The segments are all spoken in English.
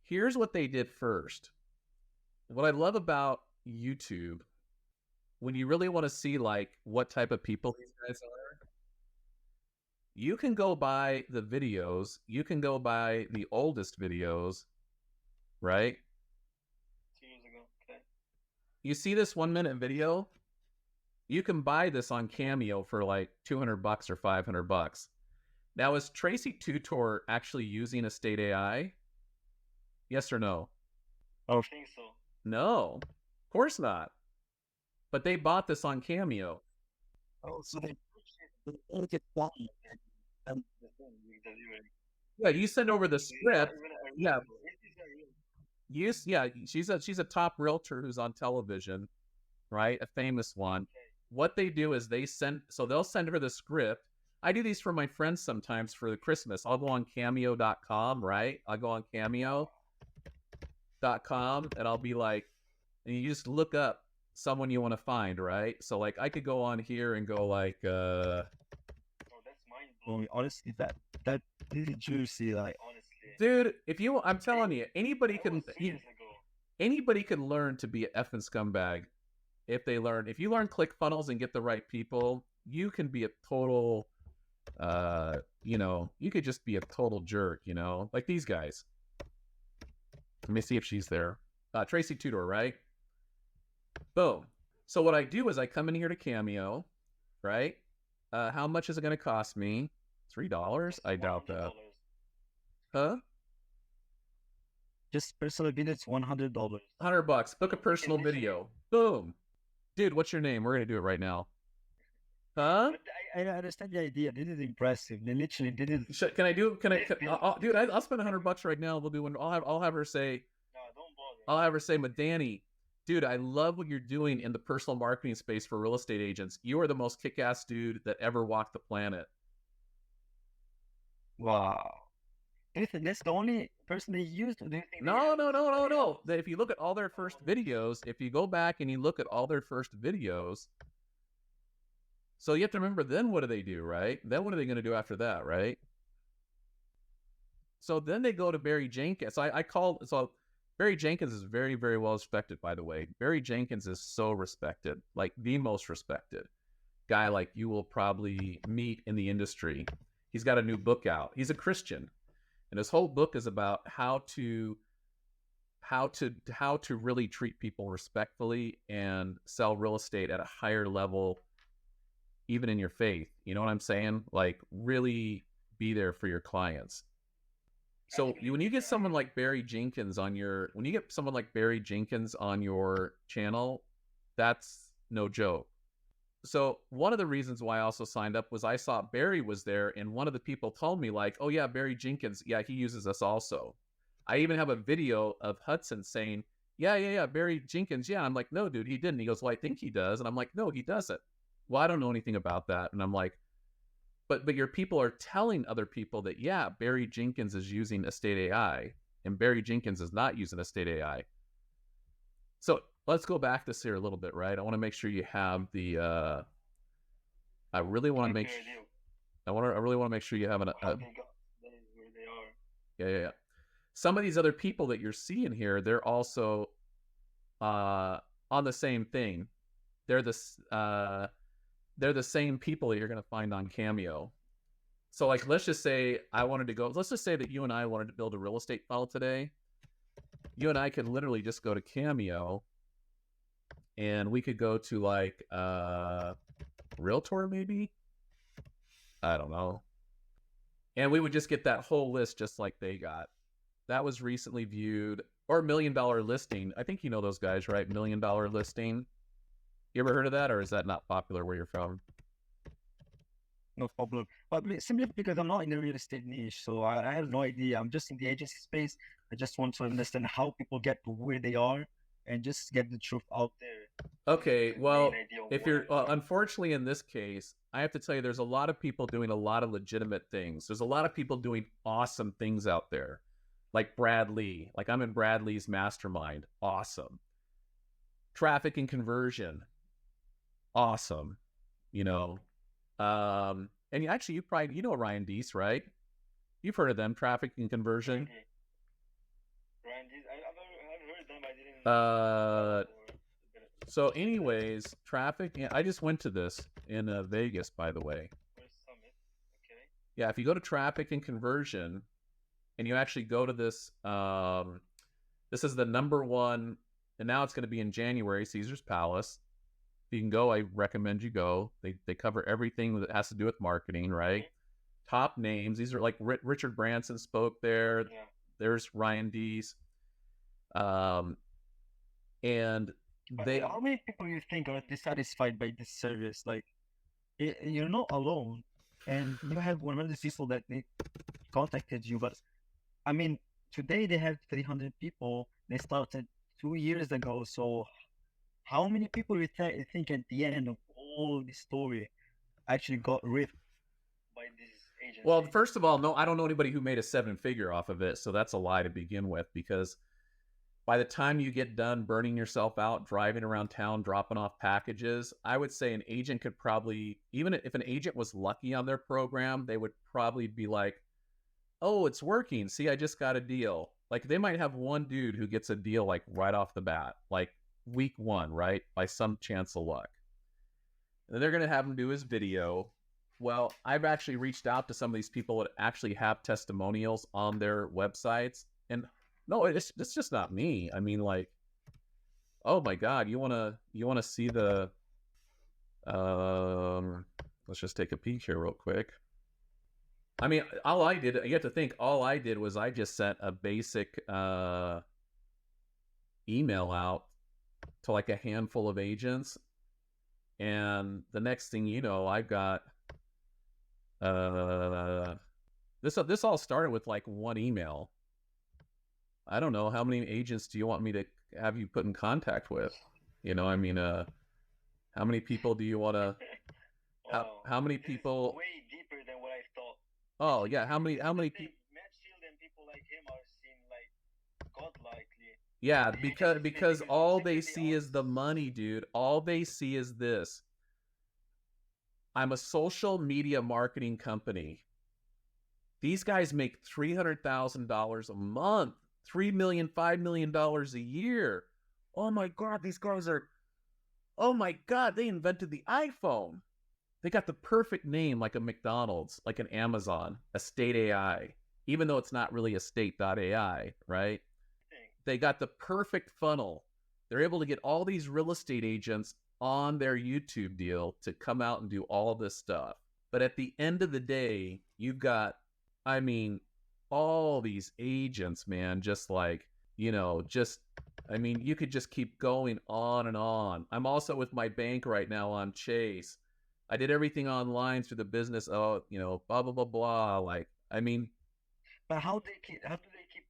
Here's what they did first. What I love about YouTube, when you really want to see like what type of people these guys are, you can go by the videos. You can go by the oldest videos, right? 2 years ago. Okay. You see this 1 minute video? You can buy this on Cameo for like $200 or $500. Now, is Tracy Tutor actually using a state AI? Yes or no? I don't think so. No, of course not. But they bought this on Cameo. Oh, so they make it fun and the thing you deliver. Yeah, you send over the So it's not script. even a Yeah, real. It is a real. yeah, she's a top realtor who's on television, right? A famous one. Okay. What they do is they'll send her the script. I do these for my friends sometimes for Christmas. I'll go on cameo.com, right? I'll go on cameo.com and I'll be like, and you just look up someone you want to find, right? So like I could go on here and go like Oh, that's mind blowing. Honestly, that really juicy. Like honestly, dude, I'm telling you, that was 2 years ago. anybody can learn to be an effing scumbag if you learn ClickFunnels and get the right people, you can be a total you could just be a total jerk, like these guys. Let me see if she's there. Tracy Tudor, right? Boom. So what I do is I come in here to Cameo, right? How much is it going to cost me? $3? I doubt that. Huh? Just personal videos, $100. $100. Book a personal video. Boom. Dude, what's your name? We're going to do it right now. Huh? But I understand the idea. This is impressive. They literally did it. Can I do? Dude, I'll spend $100 right now. We'll do one. I'll have her say. No, don't bother. I'll have her say, Danny, dude, I love what you're doing in the personal marketing space for real estate agents. You are the most kick-ass dude that ever walked the planet. Wow. Do you think that's the only person they used? Or do you think No. That if you look at all their first videos, if you go back and you look at all their first videos, so you have to remember, then what do they do, right? Then what are they going to do after that, right? So then they go to Barry Jenkins. So Barry Jenkins is very, very well respected, by the way. Barry Jenkins is so respected, like the most respected guy like you will probably meet in the industry. He's got a new book out. He's a Christian. And his whole book is about how to really treat people respectfully and sell real estate at a higher level, even in your faith. You know what I'm saying? Like really be there for your clients. So when you get someone like Barry Jenkins on your channel, that's no joke. So one of the reasons why I also signed up was I saw Barry was there, and one of the people told me like, oh yeah, Barry Jenkins, yeah, he uses us also. I even have a video of Hudson saying, yeah, Barry Jenkins, yeah. I'm like, no, dude, he didn't. He goes, well, I think he does. And I'm like, no, he doesn't. Well, I don't know anything about that. And I'm like, but your people are telling other people that, yeah, Barry Jenkins is using Estate AI, and Barry Jenkins is not using Estate AI. So let's go back this here a little bit, right? I want to make sure you have the. I really want to make. I really want to make sure you have an. How they got where they are. Yeah. Some of these other people that you're seeing here, they're also on the same thing. They're the same people that you're going to find on Cameo. So like, let's just say that you and I wanted to build a real estate funnel today. You and I could literally just go to Cameo and we could go to like Realtor maybe. I don't know. And we would just get that whole list just like they got. That was recently viewed, or $1 million listing. I think you know those guys, right? $1 million listing. You ever heard of that, or is that not popular where you're from? No problem. But simply because I'm not in the real estate niche, so I have no idea. I'm just in the agency space. I just want to understand how people get to where they are and just get the truth out there. Okay, well, unfortunately in this case, I have to tell you, there's a lot of people doing a lot of legitimate things. There's a lot of people doing awesome things out there. Like Brad Lee. Like I'm in Brad Lee's mastermind. Awesome. Traffic and conversion. Awesome. And actually you know Ryan Deese, right? You've heard of them, traffic and conversion. I've heard them. I didn't. So anyways, traffic. Yeah, I just went to this in Vegas, by the way. First summit. Okay. Yeah, if you go to traffic and conversion, and you actually go to this, this is the #1, and now it's going to be in January, Caesar's Palace. If you can go, I recommend you go. They cover everything that has to do with marketing, right? Top names. These are like Richard Branson spoke there. Yeah. There's Ryan Dees. And they. How many people you think are dissatisfied by this service? Like, you're not alone, and you have 100 people that they contacted you. But I mean, today they have 300 people. They started 2 years ago. So, how many people you think at the end of all this story actually got rid by this agency? Well, first of all, no, I don't know anybody who made a 7-figure off of it, so that's a lie to begin with, because by the time you get done burning yourself out, driving around town, dropping off packages, I would say an agent could probably, even if an agent was lucky on their program, they would probably be like, oh, it's working. See, I just got a deal. Like, they might have one dude who gets a deal like right off the bat, like week 1, right? By some chance of luck. And then they're going to have him do his video. Well, I've actually reached out to some of these people that actually have testimonials on their websites, and no, it's just not me. I mean, like, oh my God, you wanna see the let's just take a peek here real quick. I mean, all I did, you have to think, all I did was I just sent a basic email out to like a handful of agents, and the next thing you know, I've got this all started with like one email. I don't know, how many agents do you want me to have you put in contact with? You know, I mean, how many people do you want to? How many people? Way deeper than what I thought. Oh yeah, how many people? Matt Shield and people like him are seen like godlikely. Yeah, because all they see is the money, dude. All they see is this. I'm a social media marketing company. These guys make $300,000 a month. $3 million, $5 million a year. Oh my God, these guys are, oh my God, they invented the iPhone. They got the perfect name, like a McDonald's, like an Amazon, Estate AI, even though it's not really estate.ai, right? They got the perfect funnel. They're able to get all these real estate agents on their YouTube deal to come out and do all this stuff. But at the end of the day, you've got, I mean, all these agents, man, just like, you know, just, I mean, you could just keep going on and on. I'm also with my bank right now on Chase. I did everything online through the business. Oh, you know, blah, blah, blah, blah. Like, I mean. But how do they keep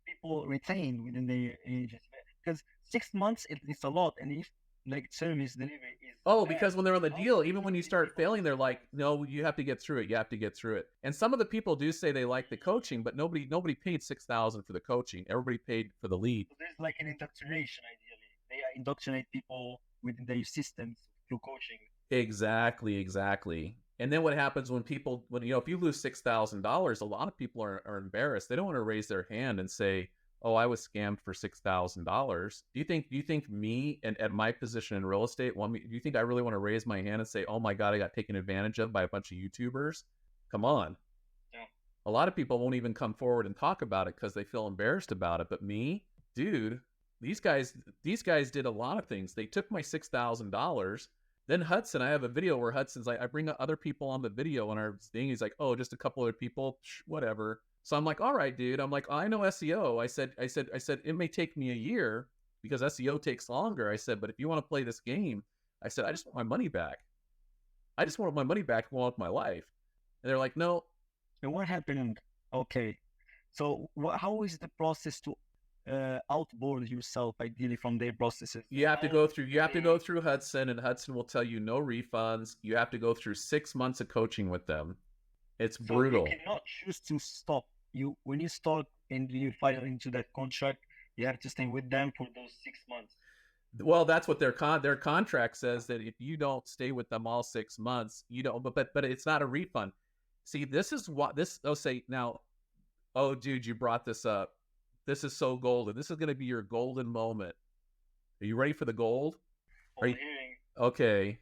people retained within the agency? Because 6 months, it's a lot. And if like service delivery is. Oh, because when they're on the deal, even when you start failing, they're like, no, you have to get through it. You have to get through it. And some of the people do say they like the coaching, but nobody paid $6,000 for the coaching. Everybody paid for the lead. So there's like an indoctrination, ideally. They indoctrinate people within their systems through coaching. Exactly. And then what happens when people, when, you know, if you lose $6,000, a lot of people are embarrassed. They don't want to raise their hand and say, oh, I was scammed for $6,000. Do you think me and at my position in real estate, do you think I really want to raise my hand and say, oh my God, I got taken advantage of by a bunch of YouTubers? Come on. Yeah. A lot of people won't even come forward and talk about it because they feel embarrassed about it. But me, dude, these guys did a lot of things. They took my $6,000. Then Hudson, I have a video where Hudson's like, I bring other people on the video on our thing. He's like, oh, just a couple other people, whatever. So I'm like, all right, dude. I'm like, I know SEO. I said, it may take me a year because SEO takes longer. I said, but if you want to play this game, I said, I just want my money back. I just want my money back and want my life. And they're like, no. And what happened? Okay. So how is the process to outboard yourself ideally from their processes? You have to go through Hudson, and Hudson will tell you no refunds. You have to go through 6 months of coaching with them. It's brutal. You cannot choose to stop. When you start and you file into that contract, you have to stay with them for those 6 months. Well, that's what their contract says, that if you don't stay with them all 6 months, you don't. But it's not a refund. See, this is what this. Oh, say now. Oh, dude, you brought this up. This is so golden. This is going to be your golden moment. Are you ready for the gold? Are you okay?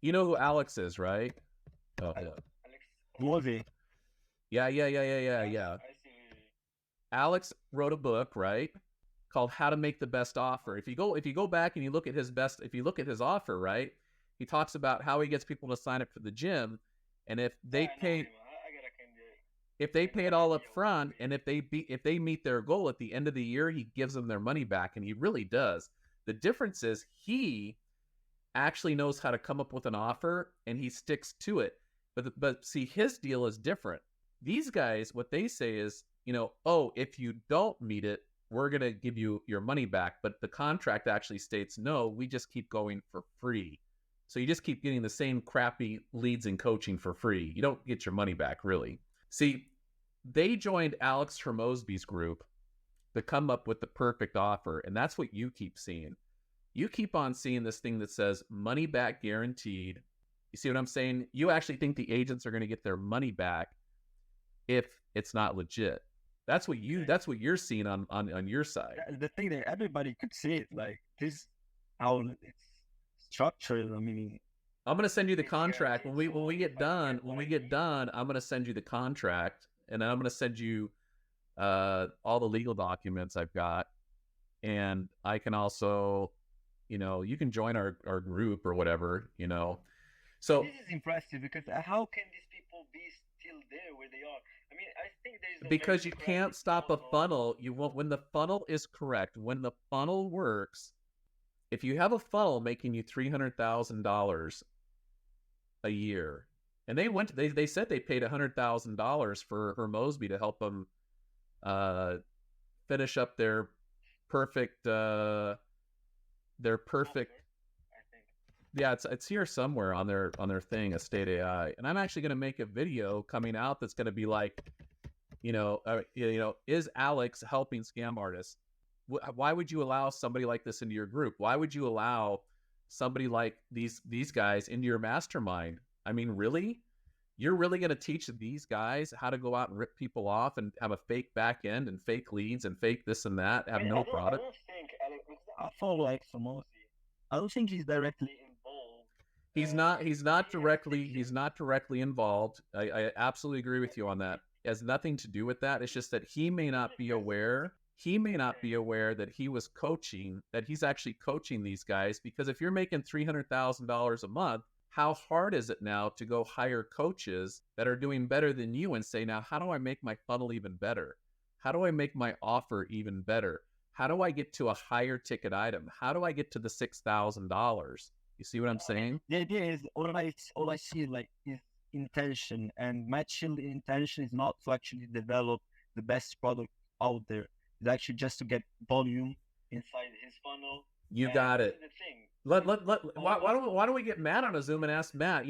You know who Alex is, right? Oh, yeah. Movie. Yeah. Alex wrote a book, right, called How to Make the Best Offer. If you go back and you look at his offer, right, he talks about how he gets people to sign up for the gym, and if they pay it all up front, and if they meet their goal at the end of the year, he gives them their money back, and he really does. The difference is he actually knows how to come up with an offer, and he sticks to it. But see, his deal is different. These guys, what they say is, oh, if you don't meet it, we're going to give you your money back. But the contract actually states, no, we just keep going for free. So you just keep getting the same crappy leads and coaching for free. You don't get your money back, really. See, they joined Alex Hermosby's group to come up with the perfect offer. And that's what you keep seeing. You keep on seeing this thing that says money back guaranteed. You see what I'm saying? You actually think the agents are going to get their money back if it's not legit. That's what you're seeing on your side. The thing that everybody could see it, like this, how it's structured. I mean, I'm gonna send you the contract when we get done. When we get done, I'm gonna send you the contract, and I'm gonna send you all the legal documents I've got, and I can also, you can join our group or whatever, So this is impressive because how can these people be still there where they are? I mean, I think there's because you can't stop a funnel. You won't when the funnel is correct. When the funnel works, if you have a funnel making you $300,000 a year, and they said they paid $100,000 for Mosby to help them finish up their perfect. Yeah, it's here somewhere on their thing, Estate AI, and I'm actually going to make a video coming out that's going to be like, is Alex helping scam artists? Why would you allow somebody like this into your group? Why would you allow somebody like these guys into your mastermind? I mean, really? You're really going to teach these guys how to go out and rip people off and have a fake back end and fake leads and fake this and that, have no product? I don't think Alex, I follow eXposed. I don't think he's directly involved. He's not directly involved. I absolutely agree with you on that. It has nothing to do with that. It's just that he may not be aware that he's actually coaching these guys, because if you're making $300,000 a month, how hard is it now to go hire coaches that are doing better than you and say, now, how do I make my funnel even better? How do I make my offer even better? How do I get to a higher ticket item? How do I get to the $6,000? You see what I'm saying? The idea is all I see like is intention, and my Shield intention is not to actually develop the best product out there. It's actually just to get volume inside his funnel. You got it. Why don't we get Matt on a Zoom and ask Matt?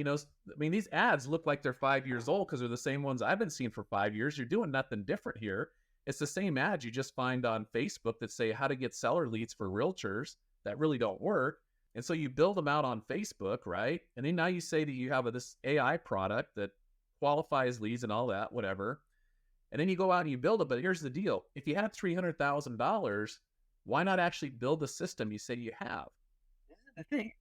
These ads look like they're 5 years old because they're the same ones I've been seeing for 5 years. You're doing nothing different here. It's the same ads you just find on Facebook that say how to get seller leads for realtors that really don't work. And so you build them out on Facebook, right? And then now you say that you have this AI product that qualifies leads and all that, whatever. And then you go out and you build it. But here's the deal. If you had $300,000, why not actually build the system you say you have? This is the thing.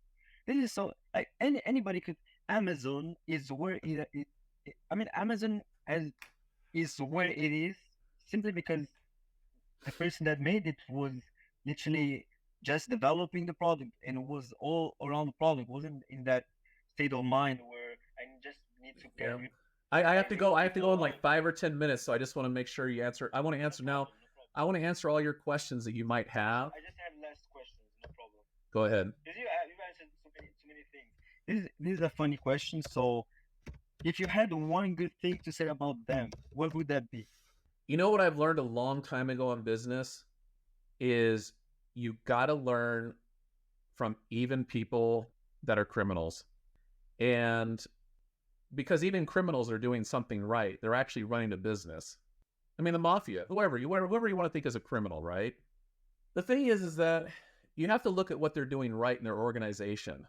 This is so, like, anybody could. Amazon is where Amazon is where it is simply because the person that made it was literally just developing the product, and it was all around the product. It wasn't in that state of mind where I just need to carry. I have to go in like 5 or 10 minutes, so I just want to make sure you answer. I want to answer now. I want to answer all your questions that you might have. I just have last questions, no problem. Go ahead. Because you've answered so many things. This is a funny question. So, if you had one good thing to say about them, what would that be? You know what I've learned a long time ago in business is you got to learn from even people that are criminals. And because even criminals are doing something right, they're actually running a business. I mean, the mafia, whoever you want to think is a criminal, right? The thing is that you have to look at what they're doing right in their organization.